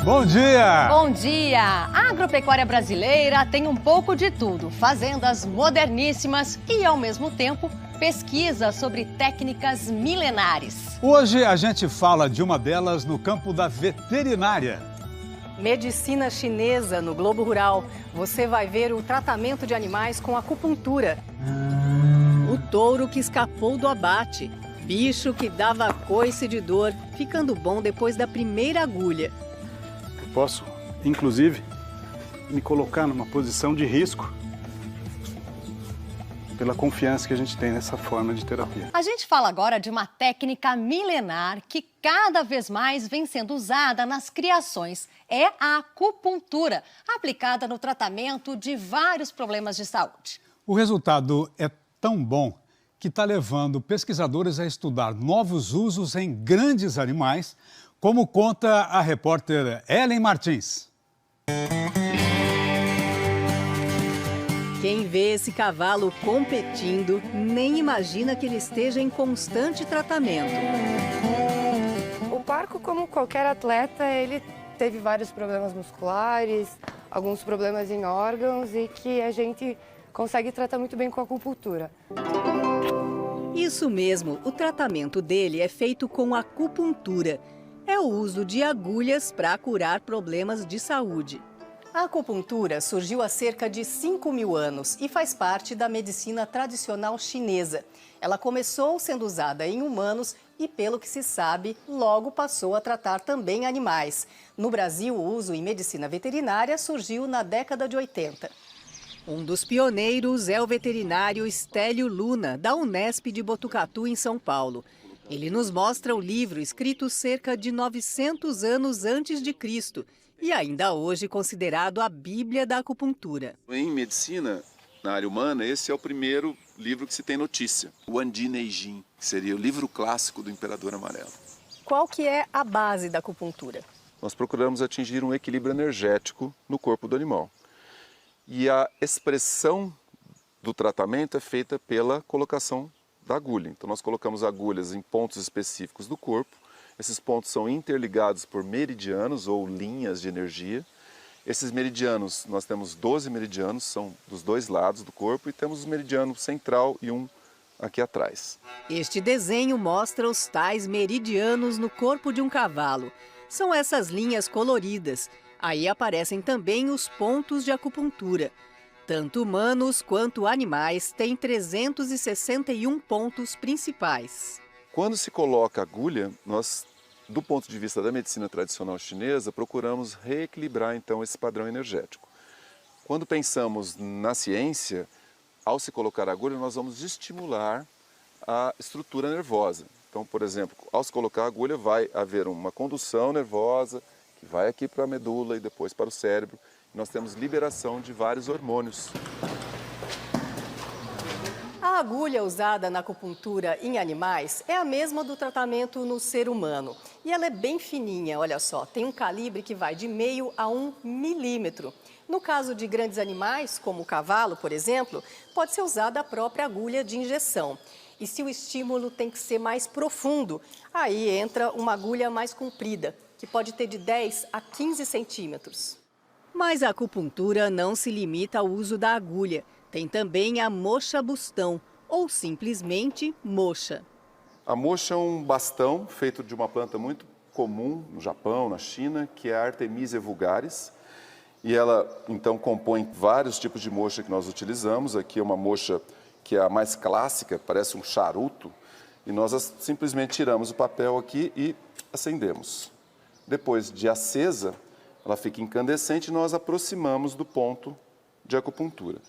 Bom dia! Bom dia! A agropecuária brasileira tem um pouco de tudo. Fazendas moderníssimas e, ao mesmo tempo, pesquisa sobre técnicas milenares. Hoje a gente fala de uma delas no campo da veterinária. Medicina chinesa no Globo Rural. Você vai ver o tratamento de animais com acupuntura. O touro que escapou do abate. Bicho que dava coice de dor, ficando bom depois da primeira agulha. Posso, inclusive, me colocar numa posição de risco pela confiança que a gente tem nessa forma de terapia. A gente fala agora de uma técnica milenar que cada vez mais vem sendo usada nas criações. É a acupuntura, aplicada no tratamento de vários problemas de saúde. O resultado é tão bom que está levando pesquisadores a estudar novos usos em grandes animais, como conta a repórter Ellen Martins. Quem vê esse cavalo competindo nem imagina que ele esteja em constante tratamento. O Parco, como qualquer atleta, ele teve vários problemas musculares, alguns problemas em órgãos e que a gente consegue tratar muito bem com a acupuntura. Isso mesmo, o tratamento dele é feito com acupuntura. É o uso de agulhas para curar problemas de saúde. A acupuntura surgiu há cerca de 5.000 anos e faz parte da medicina tradicional chinesa. Ela começou sendo usada em humanos e, pelo que se sabe, logo passou a tratar também animais. No Brasil, o uso em medicina veterinária surgiu na década de 80. Um dos pioneiros é o veterinário Stélio Luna, da Unesp de Botucatu, em São Paulo. Ele nos mostra o livro escrito cerca de 900 anos antes de Cristo e ainda hoje considerado a Bíblia da acupuntura. Em medicina, na área humana, esse é o primeiro livro que se tem notícia. O Andi Neijin, que seria o livro clássico do Imperador Amarelo. Qual que é a base da acupuntura? Nós procuramos atingir um equilíbrio energético no corpo do animal. E a expressão do tratamento é feita pela colocação da agulha. Então nós colocamos agulhas em pontos específicos do corpo. Esses pontos são interligados por meridianos ou linhas de energia. Esses meridianos, nós temos 12 meridianos, são dos dois lados do corpo, e temos o meridiano central e um aqui atrás. Este desenho mostra os tais meridianos no corpo de um cavalo. São essas linhas coloridas. Aí aparecem também os pontos de acupuntura. Tanto humanos quanto animais têm 361 pontos principais. Quando se coloca agulha, nós, do ponto de vista da medicina tradicional chinesa, procuramos reequilibrar então esse padrão energético. Quando pensamos na ciência, ao se colocar agulha, nós vamos estimular a estrutura nervosa. Então, por exemplo, ao se colocar a agulha, vai haver uma condução nervosa que vai aqui para a medula e depois para o cérebro. Nós temos liberação de vários hormônios. A agulha usada na acupuntura em animais é a mesma do tratamento no ser humano. E ela é bem fininha, olha só, tem um calibre que vai de meio a 1 milímetro. No caso de grandes animais, como o cavalo, por exemplo, pode ser usada a própria agulha de injeção. E se o estímulo tem que ser mais profundo, aí entra uma agulha mais comprida, que pode ter de 10 a 15 centímetros. Mas a acupuntura não se limita ao uso da agulha. Tem também a moxa-bustão, ou simplesmente moxa. A moxa é um bastão feito de uma planta muito comum no Japão, na China, que é a Artemisia vulgaris. E ela, então, compõe vários tipos de moxa que nós utilizamos. Aqui é uma moxa que é a mais clássica, parece um charuto. E nós simplesmente tiramos o papel aqui e acendemos. Depois de acesa, ela fica incandescente e nós aproximamos do ponto de acupuntura.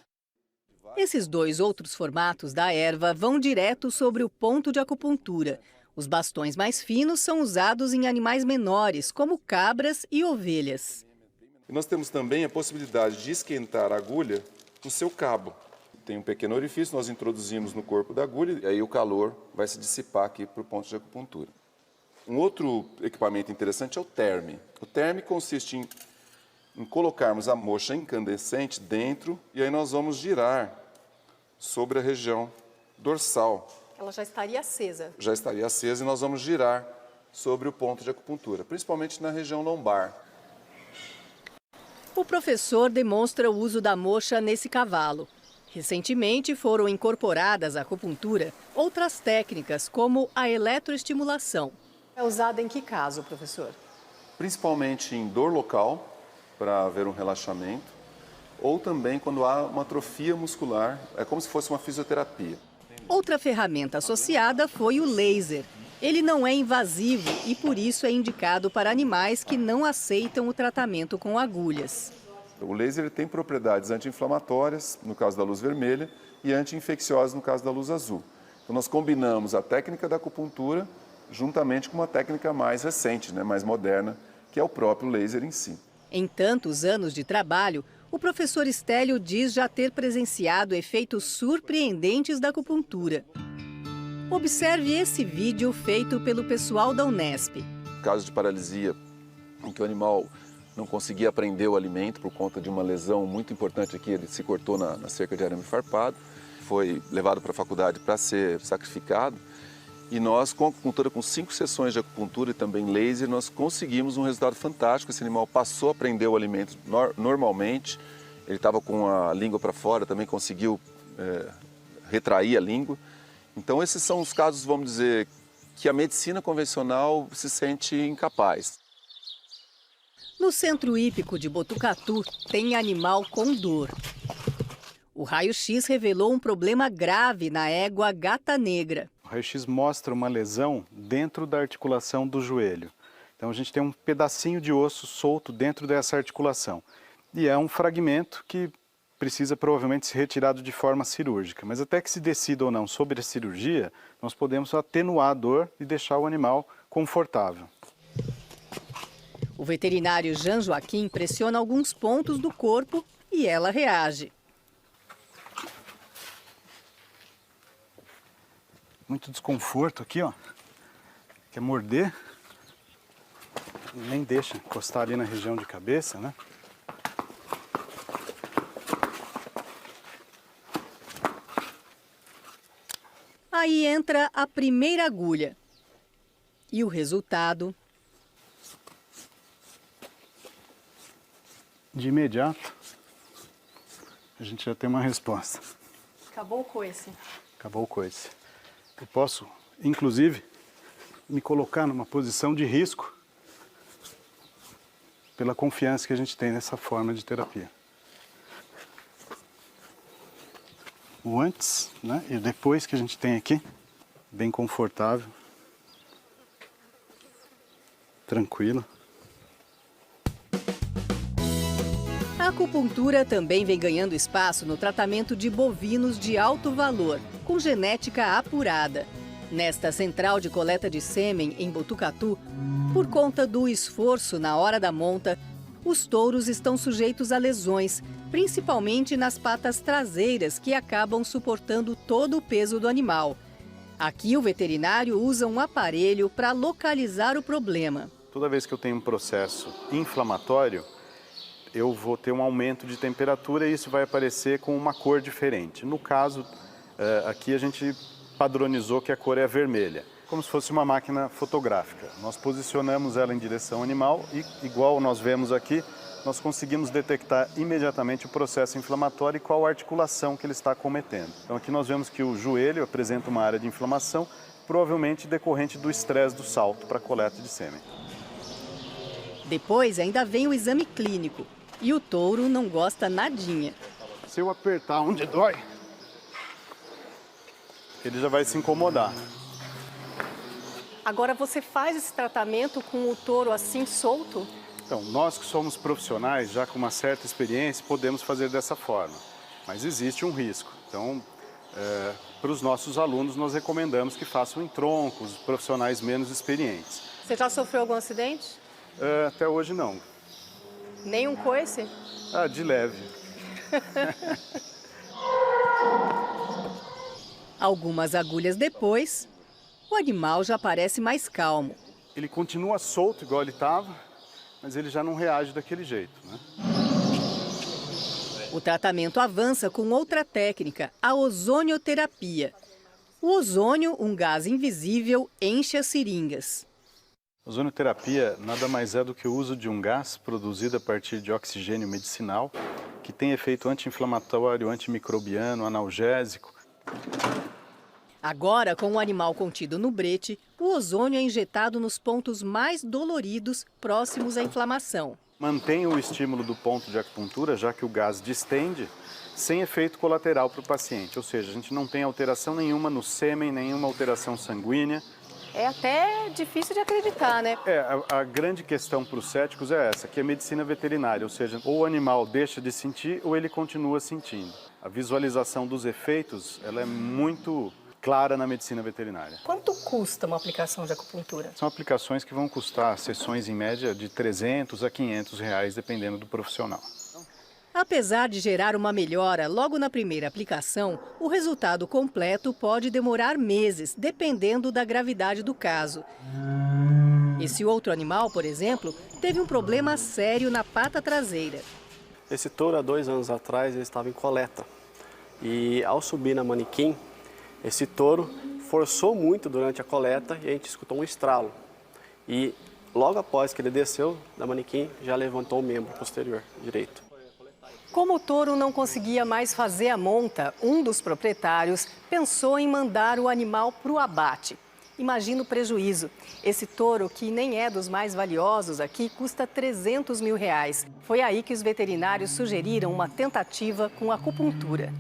Esses dois outros formatos da erva vão direto sobre o ponto de acupuntura. Os bastões mais finos são usados em animais menores, como cabras e ovelhas. E nós temos também a possibilidade de esquentar a agulha no seu cabo. Tem um pequeno orifício, nós introduzimos no corpo da agulha e aí o calor vai se dissipar aqui para o ponto de acupuntura. Um outro equipamento interessante é o terme. O terme consiste em colocarmos a moxa incandescente dentro e aí nós vamos girar sobre a região dorsal. Ela já estaria acesa. Já estaria acesa e nós vamos girar sobre o ponto de acupuntura, principalmente na região lombar. O professor demonstra o uso da moxa nesse cavalo. Recentemente foram incorporadas à acupuntura outras técnicas, como a eletroestimulação. É usada em que caso, professor? Principalmente em dor local, para haver um relaxamento, ou também quando há uma atrofia muscular, é como se fosse uma fisioterapia. Outra ferramenta associada foi o laser. Ele não é invasivo e, por isso, é indicado para animais que não aceitam o tratamento com agulhas. O laser tem propriedades anti-inflamatórias, no caso da luz vermelha, e anti-infecciosas, no caso da luz azul. Então, nós combinamos a técnica da acupuntura juntamente com uma técnica mais recente, mais moderna, que é o próprio laser em si. Em tantos anos de trabalho, o professor Stélio diz já ter presenciado efeitos surpreendentes da acupuntura. Observe esse vídeo feito pelo pessoal da Unesp. Caso de paralisia, em que o animal não conseguia prender o alimento por conta de uma lesão muito importante aqui, ele se cortou na cerca de arame farpado, foi levado para a faculdade para ser sacrificado. E nós, com acupuntura, com 5 sessões de acupuntura e também laser, nós conseguimos um resultado fantástico. Esse animal passou a prender o alimento normalmente, ele estava com a língua para fora, também conseguiu retrair a língua. Então esses são os casos, vamos dizer, que a medicina convencional se sente incapaz. No centro hípico de Botucatu tem animal com dor. O raio-x revelou um problema grave na égua Gata Negra. O raio-x mostra uma lesão dentro da articulação do joelho. Então a gente tem um pedacinho de osso solto dentro dessa articulação. E é um fragmento que precisa provavelmente ser retirado de forma cirúrgica. Mas até que se decida ou não sobre a cirurgia, nós podemos atenuar a dor e deixar o animal confortável. O veterinário Jean Joaquim pressiona alguns pontos do corpo e ela reage. Muito desconforto aqui, ó. Quer morder? Nem deixa encostar ali na região de cabeça, né? Aí entra a primeira agulha. E o resultado? De imediato, a gente já tem uma resposta. Acabou o coice. Acabou o coice. Eu posso, inclusive, me colocar numa posição de risco pela confiança que a gente tem nessa forma de terapia. O antes, e o depois que a gente tem aqui, bem confortável, tranquilo. A acupuntura também vem ganhando espaço no tratamento de bovinos de alto valor, com genética apurada. Nesta central de coleta de sêmen em Botucatu, por conta do esforço na hora da monta, os touros estão sujeitos a lesões, principalmente nas patas traseiras, que acabam suportando todo o peso do animal. Aqui o veterinário usa um aparelho para localizar o problema. Toda vez que eu tenho um processo inflamatório, eu vou ter um aumento de temperatura e isso vai aparecer com uma cor diferente. No caso, aqui a gente padronizou que a cor é vermelha, como se fosse uma máquina fotográfica. Nós posicionamos ela em direção ao animal e, igual nós vemos aqui, nós conseguimos detectar imediatamente o processo inflamatório e qual a articulação que ele está cometendo. Então aqui nós vemos que o joelho apresenta uma área de inflamação, provavelmente decorrente do estresse do salto para a coleta de sêmen. Depois ainda vem o exame clínico. E o touro não gosta nadinha. Se eu apertar onde dói, ele já vai se incomodar. Agora você faz esse tratamento com o touro assim solto? Então, nós que somos profissionais, já com uma certa experiência, podemos fazer dessa forma. Mas existe um risco. Então, para os nossos alunos, nós recomendamos que façam em troncos, profissionais menos experientes. Você já sofreu algum acidente? Até hoje não. Nem um coice? De leve. Algumas agulhas depois, o animal já parece mais calmo. Ele continua solto igual ele estava, mas ele já não reage daquele jeito, O tratamento avança com outra técnica, a ozonioterapia. O ozônio, um gás invisível, enche as seringas. Ozonioterapia nada mais é do que o uso de um gás produzido a partir de oxigênio medicinal, que tem efeito anti-inflamatório, antimicrobiano, analgésico. Agora, com o animal contido no brete, o ozônio é injetado nos pontos mais doloridos, próximos à inflamação. Mantém o estímulo do ponto de acupuntura, já que o gás distende, sem efeito colateral para o paciente. Ou seja, a gente não tem alteração nenhuma no sêmen, nenhuma alteração sanguínea. É até difícil de acreditar, né? A grande questão para os céticos é essa, que é medicina veterinária, ou seja, ou o animal deixa de sentir ou ele continua sentindo. A visualização dos efeitos, ela é muito clara na medicina veterinária. Quanto custa uma aplicação de acupuntura? São aplicações que vão custar sessões em média de R$300 a R$500, dependendo do profissional. Apesar de gerar uma melhora logo na primeira aplicação, o resultado completo pode demorar meses, dependendo da gravidade do caso. Esse outro animal, por exemplo, teve um problema sério na pata traseira. Esse touro, há 2 anos atrás, ele estava em coleta. E ao subir na manequim, esse touro forçou muito durante a coleta e a gente escutou um estralo. E logo após que ele desceu da manequim, já levantou o membro posterior direito. Como o touro não conseguia mais fazer a monta, um dos proprietários pensou em mandar o animal para o abate. Imagina o prejuízo. Esse touro, que nem é dos mais valiosos aqui, custa R$300 mil. Foi aí que os veterinários sugeriram uma tentativa com acupuntura.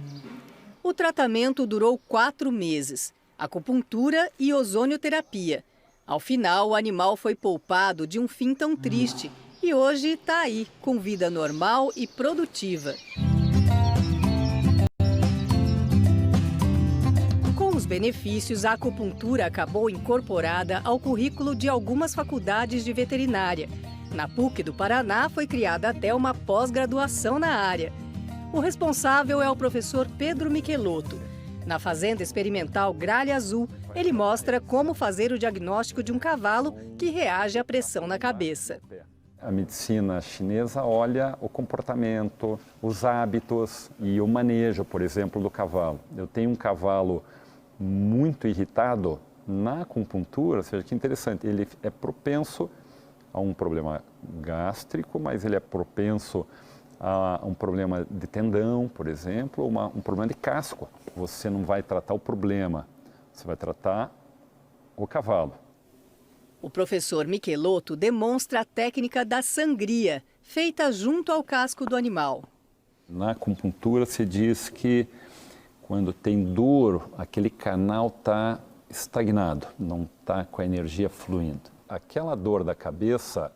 O tratamento durou 4 meses. Acupuntura e ozonioterapia. Ao final, o animal foi poupado de um fim tão triste. E hoje está aí, com vida normal e produtiva. Com os benefícios, a acupuntura acabou incorporada ao currículo de algumas faculdades de veterinária. Na PUC do Paraná foi criada até uma pós-graduação na área. O responsável é o professor Pedro Michelotto. Na Fazenda Experimental Gralha Azul, ele mostra como fazer o diagnóstico de um cavalo que reage à pressão na cabeça. A medicina chinesa olha o comportamento, os hábitos e o manejo, por exemplo, do cavalo. Eu tenho um cavalo muito irritado na acupuntura, ou seja, que interessante, ele é propenso a um problema gástrico, mas ele é propenso a um problema de tendão, por exemplo, ou um problema de casco. Você não vai tratar o problema, você vai tratar o cavalo. O professor Michelotto demonstra a técnica da sangria, feita junto ao casco do animal. Na acupuntura se diz que quando tem dor, aquele canal está estagnado, não está com a energia fluindo. Aquela dor da cabeça,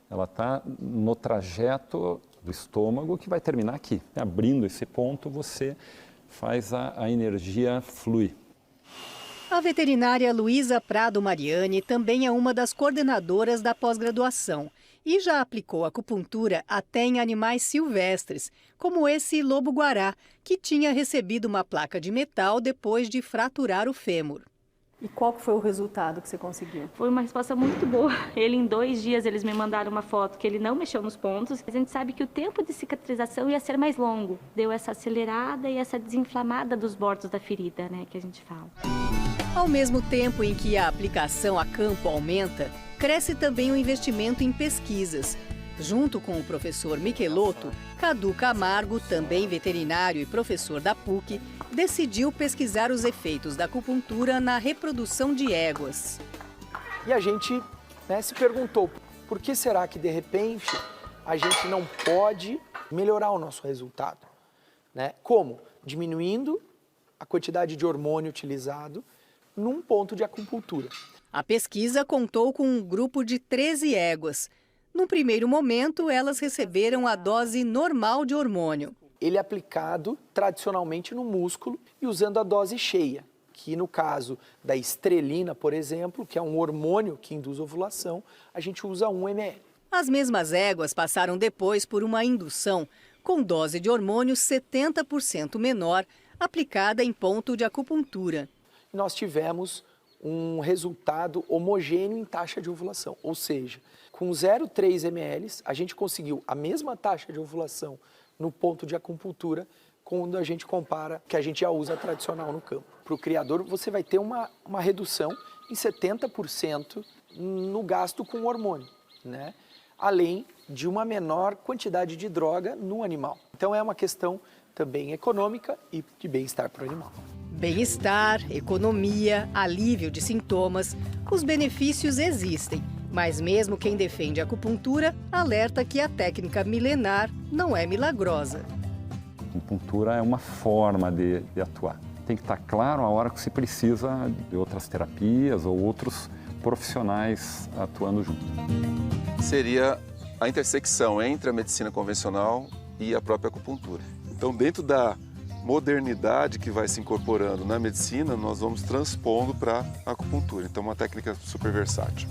ela está no trajeto do estômago que vai terminar aqui. Abrindo esse ponto, você faz a energia fluir. A veterinária Luísa Prado Mariani também é uma das coordenadoras da pós-graduação e já aplicou acupuntura até em animais silvestres, como esse lobo-guará, que tinha recebido uma placa de metal depois de fraturar o fêmur. E qual foi o resultado que você conseguiu? Foi uma resposta muito boa. Ele, em 2 dias, eles me mandaram uma foto que ele não mexeu nos pontos. A gente sabe que o tempo de cicatrização ia ser mais longo. Deu essa acelerada e essa desinflamada dos bordos da ferida, né, que a gente fala. Ao mesmo tempo em que a aplicação a campo aumenta, cresce também o investimento em pesquisas. Junto com o professor Michelotto, Cadu Camargo, também veterinário e professor da PUC, decidiu pesquisar os efeitos da acupuntura na reprodução de éguas. E a gente se perguntou, por que será que de repente a gente não pode melhorar o nosso resultado? Como? Diminuindo a quantidade de hormônio utilizado num ponto de acupuntura. A pesquisa contou com um grupo de 13 éguas. No primeiro momento, elas receberam a dose normal de hormônio. Ele é aplicado tradicionalmente no músculo e usando a dose cheia, que no caso da estrelina, por exemplo, que é um hormônio que induz ovulação, a gente usa 1 ml. As mesmas éguas passaram depois por uma indução com dose de hormônio 70% menor, aplicada em ponto de acupuntura. Nós tivemos um resultado homogêneo em taxa de ovulação, ou seja, com 0,3 ml, a gente conseguiu a mesma taxa de ovulação no ponto de acupuntura quando a gente compara que a gente já usa tradicional no campo. Para o criador, você vai ter uma redução em 70% no gasto com hormônio, né? Além de uma menor quantidade de droga no animal. Então é uma questão também econômica e de bem-estar para o animal. Bem-estar, economia, alívio de sintomas, os benefícios existem. Mas mesmo quem defende a acupuntura alerta que a técnica milenar não é milagrosa. A acupuntura é uma forma de atuar. Tem que estar claro a hora que se precisa de outras terapias ou outros profissionais atuando junto. Seria a intersecção entre a medicina convencional e a própria acupuntura. Então, dentro da modernidade que vai se incorporando na medicina, nós vamos transpondo para a acupuntura. Então, uma técnica super versátil.